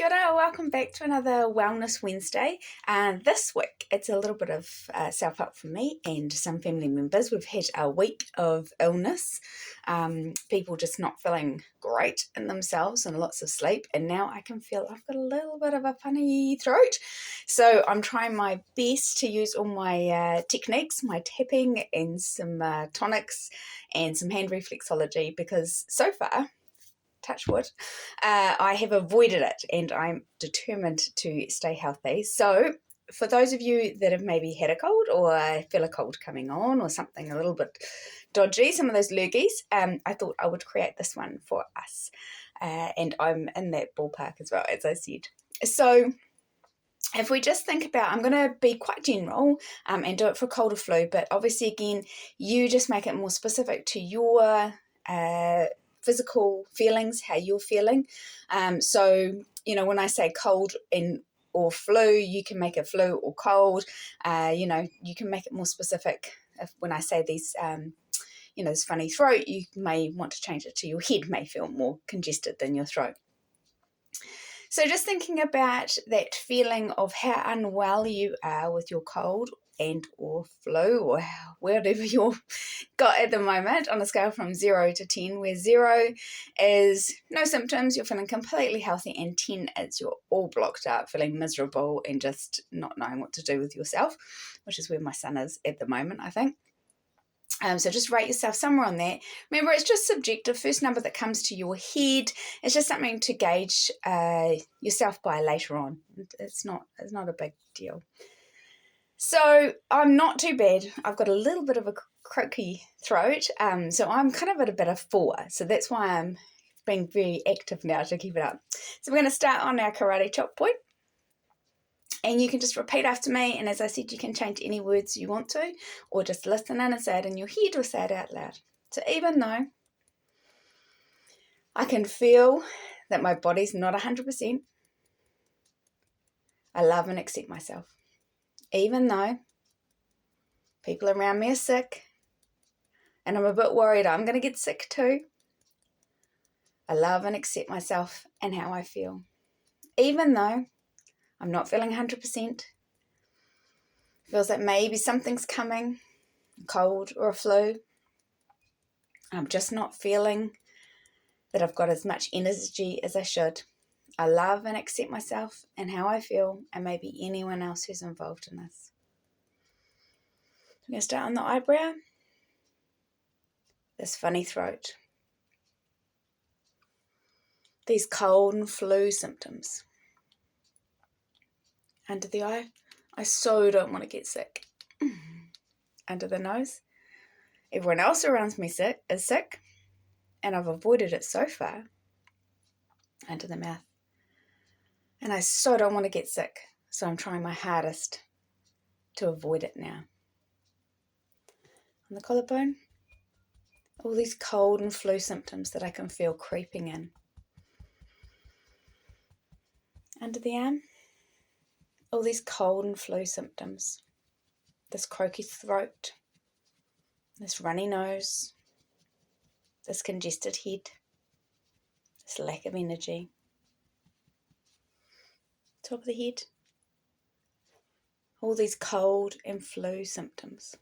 Kia ora, welcome back to another Wellness Wednesday. This week, it's a little bit of self-help for me and some family members. We've had a week of illness, people just not feeling great in themselves and lots of sleep, and now I can feel I've got a little bit of a funny throat. So I'm trying my best to use all my techniques, my tapping and some tonics and some hand reflexology, because so far, touch wood, I have avoided it and I'm determined to stay healthy. So for those of you that have maybe had a cold or feel a cold coming on or something a little bit dodgy, some of those lurgies, I thought I would create this one for us. And I'm in that ballpark as well, as I said. So if we just think about, I'm going to be quite general and do it for cold or flu, but obviously again, you just make it more specific to your physical feelings, how you're feeling. So, you know, when I say cold or flu, you can make it flu or cold. You know, you can make it more specific. When I say these, you know, this funny throat, you may want to change it to your head may feel more congested than your throat. So just thinking about that feeling of how unwell you are with your cold and or flu or whatever you've got at the moment on a scale from 0 to 10, where 0 is no symptoms, you're feeling completely healthy, and 10 is you're all blocked up, feeling miserable and just not knowing what to do with yourself, which is where my son is at the moment, I think. So just rate yourself somewhere on that. Remember, it's just subjective. First number that comes to your head, it's just something to gauge yourself by later on. It's not a big deal. So I'm not too bad. I've got a little bit of a croaky throat, so I'm kind of at a bit of 4. So that's why I'm being very active now to keep it up. So we're going to start on our karate chop point. And you can just repeat after me, and as I said, you can change any words you want to, or just listen in and say it in your head or say it out loud. So even though I can feel that my body's not 100%, I love and accept myself. Even though people around me are sick, and I'm a bit worried I'm going to get sick too, I love and accept myself and how I feel. Even though I'm not feeling 100%, feels like maybe something's coming, a cold or a flu. I'm just not feeling that I've got as much energy as I should. I love and accept myself and how I feel, and maybe anyone else who's involved in this. I'm going to start on the eyebrow. This funny throat. These cold and flu symptoms. Under the eye, I so don't want to get sick. Under the nose, everyone else around me is sick, and I've avoided it so far. Under the mouth, and I so don't want to get sick, so I'm trying my hardest to avoid it now. On the collarbone, all these cold and flu symptoms that I can feel creeping in. Under the arm, all these cold and flu symptoms. This croaky throat, this runny nose, this congested head, this lack of energy. Top of the head, all these cold and flu symptoms.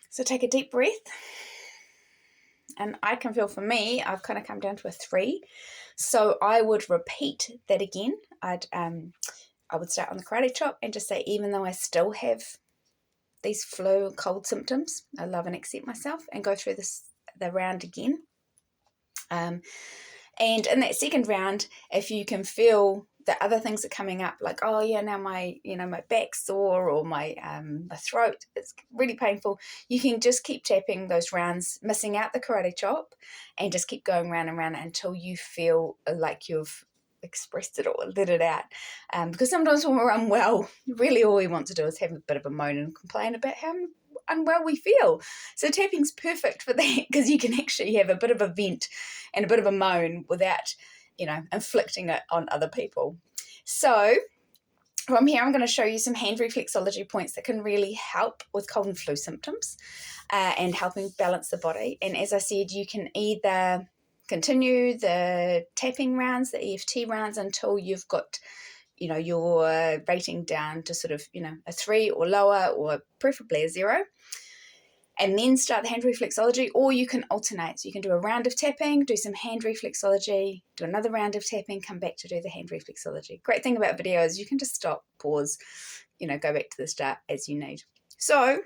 So take a deep breath, and I can feel, for me, I've kind of come down to a 3. So I would repeat that again. I would start on the karate chop and just say, even though I still have these flu and cold symptoms, I love and accept myself, and go through the round again. And in that second round, if you can feel the other things are coming up, like, oh yeah, now my back's sore, or my throat is really painful, you can just keep tapping those rounds, missing out the karate chop, and just keep going round and round until you feel like you've expressed it or let it out. Because sometimes when we're unwell, really all we want to do is have a bit of a moan and complain about how unwell we feel. So tapping's perfect for that, because you can actually have a bit of a vent and a bit of a moan without, inflicting it on other people. So From here, I'm going to show you some hand reflexology points that can really help with cold and flu symptoms and helping balance the body. And as I said, you can either continue the tapping rounds, the EFT rounds, until you've got, your rating down to sort of, a 3 or lower, or preferably a 0. And then start the hand reflexology, or you can alternate. So you can do a round of tapping, do some hand reflexology, do another round of tapping, come back to do the hand reflexology. Great thing about video is you can just stop, pause, go back to the start as you need. So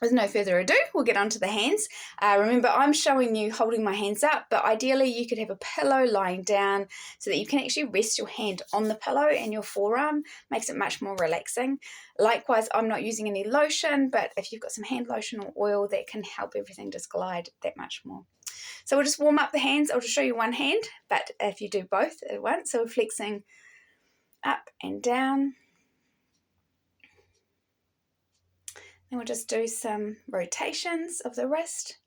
with no further ado, we'll get onto the hands. Remember, I'm showing you holding my hands up, but ideally you could have a pillow lying down so that you can actually rest your hand on the pillow, and your forearm makes it much more relaxing. Likewise, I'm not using any lotion, but if you've got some hand lotion or oil, that can help everything just glide that much more. So we'll just warm up the hands. I'll just show you one hand, but if you do both at once, so we're flexing up and down. Then we'll just do some rotations of the wrist.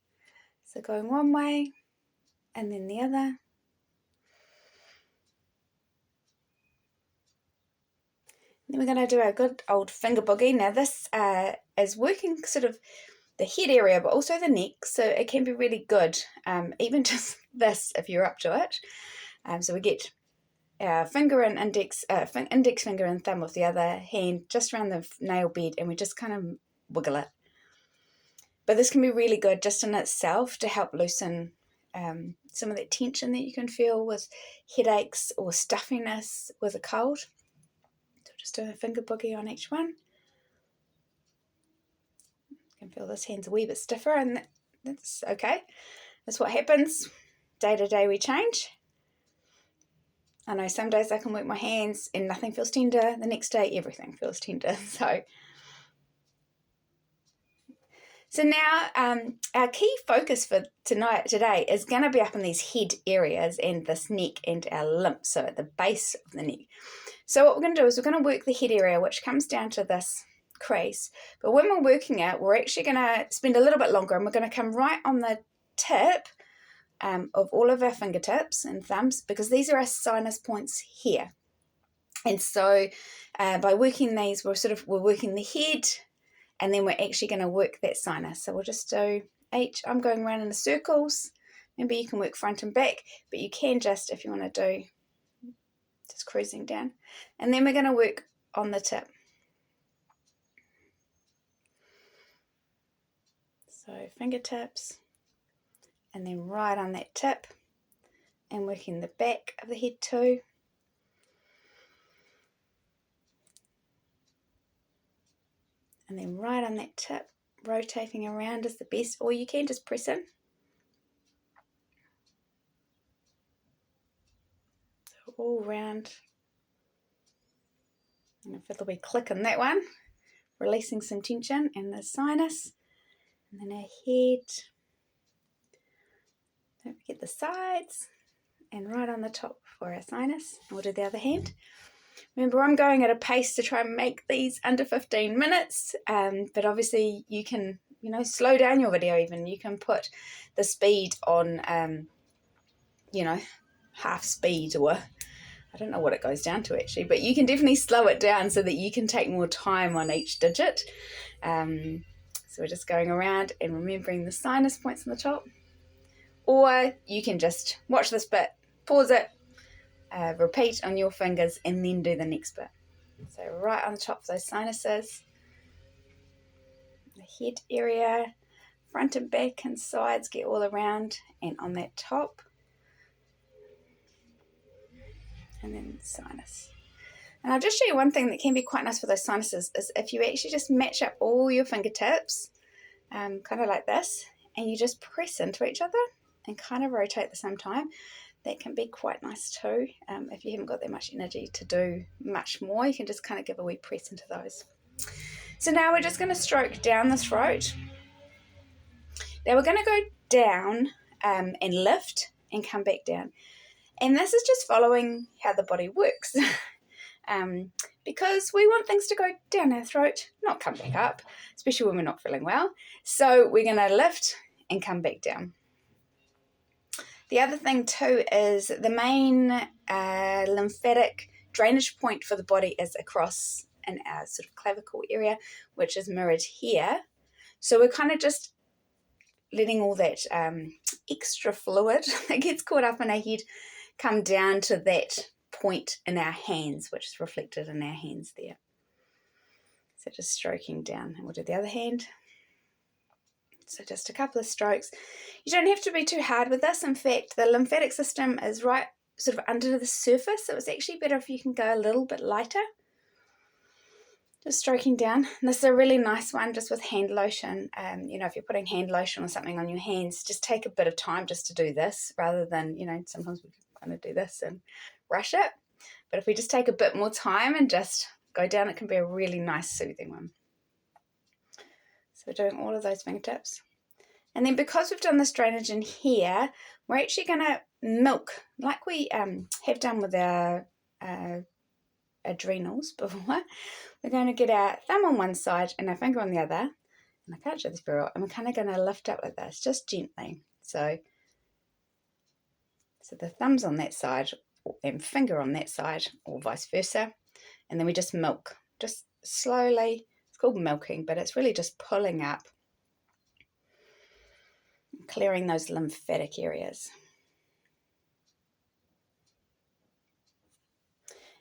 So going one way and then the other. Then we're going to do our good old finger boogie. Now this is working sort of the head area, but also the neck. So it can be really good, even just this if you're up to it. So we get our finger and index finger and thumb of the other hand just around the nail bed, and we just kind of wiggle it. But this can be really good just in itself to help loosen some of that tension that you can feel with headaches or stuffiness with a cold. So just doing a finger boogie on each one. You can feel this hand's a wee bit stiffer, and that's okay. That's what happens. Day to day we change. I know some days I can work my hands and nothing feels tender. The next day everything feels tender. So now our key focus for today is going to be up in these head areas and this neck and our lymph, so at the base of the neck. So what we're going to do is we're going to work the head area, which comes down to this crease. But when we're working it, we're actually going to spend a little bit longer, and we're going to come right on the tip of all of our fingertips and thumbs, because these are our sinus points here. And so by working these, we're working the head, and then we're actually going to work that sinus. So we'll just do each. I'm going around in the circles. Maybe you can work front and back, but you can just, if you want to do, just cruising down. And then we're going to work on the tip. So fingertips, and then right on that tip, and working the back of the head too. And then right on that tip, rotating around is the best, or you can just press in. So all round. And I feel the wee click in that one, releasing some tension in the sinus. And then our head. Don't forget the sides, and right on the top for our sinus. And we'll do the other hand. Remember, I'm going at a pace to try and make these under 15 minutes, but obviously you can, slow down your video even. You can put the speed on, half speed, or I don't know what it goes down to actually, but you can definitely slow it down so that you can take more time on each digit. So we're just going around and remembering the sinus points on the top. Or you can just watch this bit, pause it, repeat on your fingers, and then do the next bit. So right on the top of those sinuses, the head area, front and back and sides, get all around, and on that top, and then sinus. And I'll just show you one thing that can be quite nice for those sinuses, is if you actually just match up all your fingertips, kind of like this, and you just press into each other and kind of rotate at the same time. That can be quite nice too. If you haven't got that much energy to do much more, you can just kind of give a wee press into those. So now we're just going to stroke down the throat. Now we're going to go down and lift and come back down. And this is just following how the body works. Because we want things to go down our throat, not come back up, especially when we're not feeling well. So we're going to lift and come back down. The other thing too is the main lymphatic drainage point for the body is across in our sort of clavicle area, which is mirrored here. So we're kind of just letting all that extra fluid that gets caught up in our head come down to that point in our hands, which is reflected in our hands there. So just stroking down, and we'll do the other hand. So just a couple of strokes. You don't have to be too hard with this. In fact, the lymphatic system is right sort of under the surface, so it's actually better if you can go a little bit lighter. Just stroking down. And this is a really nice one just with hand lotion. If you're putting hand lotion or something on your hands, just take a bit of time just to do this rather than, sometimes we kind of do this and rush it. But if we just take a bit more time and just go down, it can be a really nice soothing one. So we're doing all of those fingertips. And then because we've done this drainage in here, we're actually going to milk, like we have done with our adrenals before. We're going to get our thumb on one side and our finger on the other. And I can't show this very well. And we're kind of going to lift up like this, just gently. So the thumb's on that side and finger on that side, or vice versa. And then we just milk, just slowly. It's called milking, but it's really just pulling up, clearing those lymphatic areas.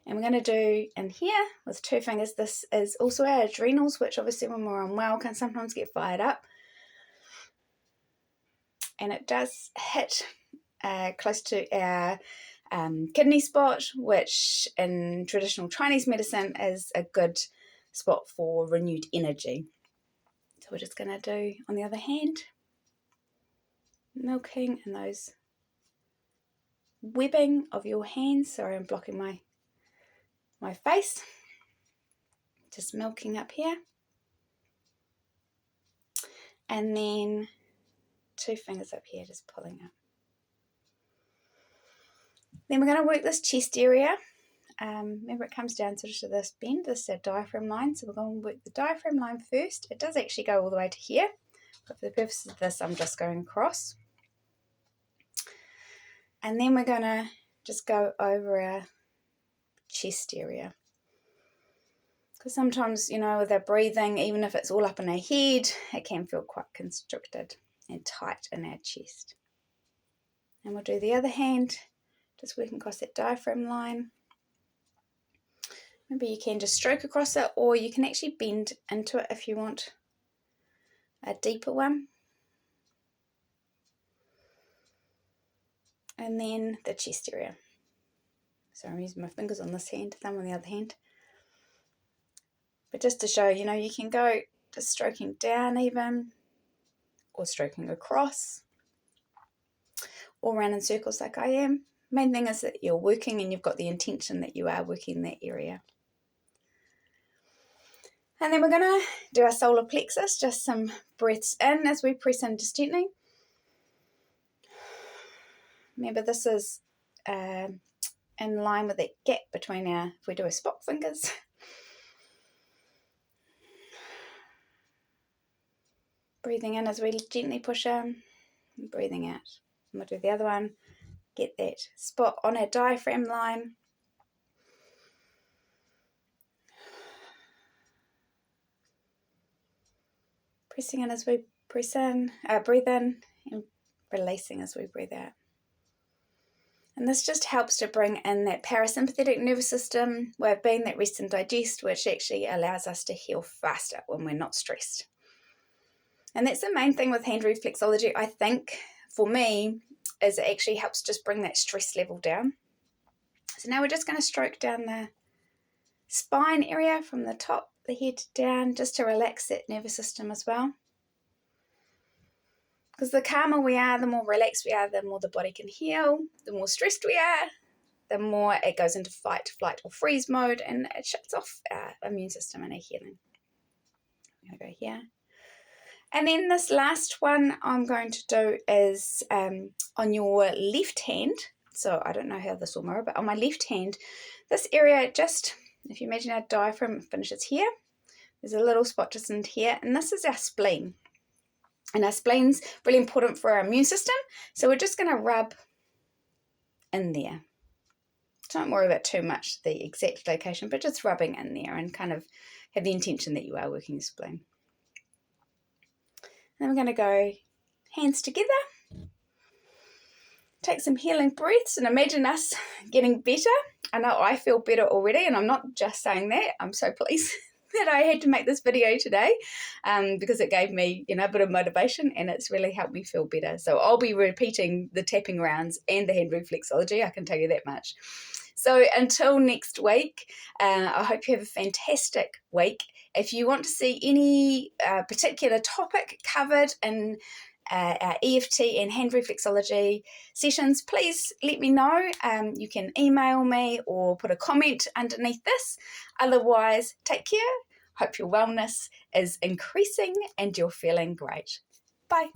And we're going to do in here with 2 fingers. This is also our adrenals, which obviously when we're unwell can sometimes get fired up. And it does hit close to our kidney spot, which in traditional Chinese medicine is a good spot for renewed energy. So we're just going to do on the other hand, milking in those webbing of your hands. Sorry, I'm blocking my face. Just milking up here. And then 2 fingers up here, just pulling up. Then we're going to work this chest area. Remember, it comes down sort of to this bend. This is our diaphragm line. So we're going to work the diaphragm line first. It does actually go all the way to here. But for the purpose of this, I'm just going across. And then we're going to just go over our chest area. Because sometimes, with our breathing, even if it's all up in our head, it can feel quite constricted and tight in our chest. And we'll do the other hand, just working across that diaphragm line. Maybe you can just stroke across it, or you can actually bend into it if you want a deeper one. And then the chest area. So I'm using my fingers on this hand, thumb on the other hand. But just to show, you can go just stroking down even, or stroking across, or around in circles like I am. Main thing is that you're working and you've got the intention that you are working that area. And then we're going to do our solar plexus, just some breaths in as we press in just gently. Remember, this is in line with that gap between if we do our spot fingers. Breathing in as we gently push in, and breathing out. And we'll do the other one. Get that spot on our diaphragm line. Pressing in as we breathe in, and releasing as we breathe out. And this just helps to bring in that parasympathetic nervous system way of being, that rest and digest, which actually allows us to heal faster when we're not stressed. And that's the main thing with hand reflexology, I think, for me, is it actually helps just bring that stress level down. So now we're just going to stroke down the spine area from the top, the head down, just to relax that nervous system as well. Because the calmer we are, the more relaxed we are, the more the body can heal. The more stressed we are, the more it goes into fight, flight, or freeze mode, and it shuts off our immune system and our healing. I'm going to go here. And then this last one I'm going to do is on your left hand. So I don't know how this will mirror, but on my left hand, this area, just if you imagine our diaphragm finishes here, there's a little spot just in here, and this is our spleen. And our spleen's really important for our immune system, so we're just going to rub in there. don't worry about too much the exact location, but just rubbing in there and kind of have the intention that you are working your spleen. Then we're going to go hands together. Take some healing breaths and imagine us getting better. I know I feel better already, and I'm not just saying that. I'm so pleased that I had to make this video today because it gave me, a bit of motivation, and it's really helped me feel better. So I'll be repeating the tapping rounds and the hand reflexology, I can tell you that much. So until next week, I hope you have a fantastic week. If you want to see any particular topic covered in our EFT and hand reflexology sessions, please let me know. You can email me or put a comment underneath this. Otherwise, take care. Hope your wellness is increasing and you're feeling great. Bye.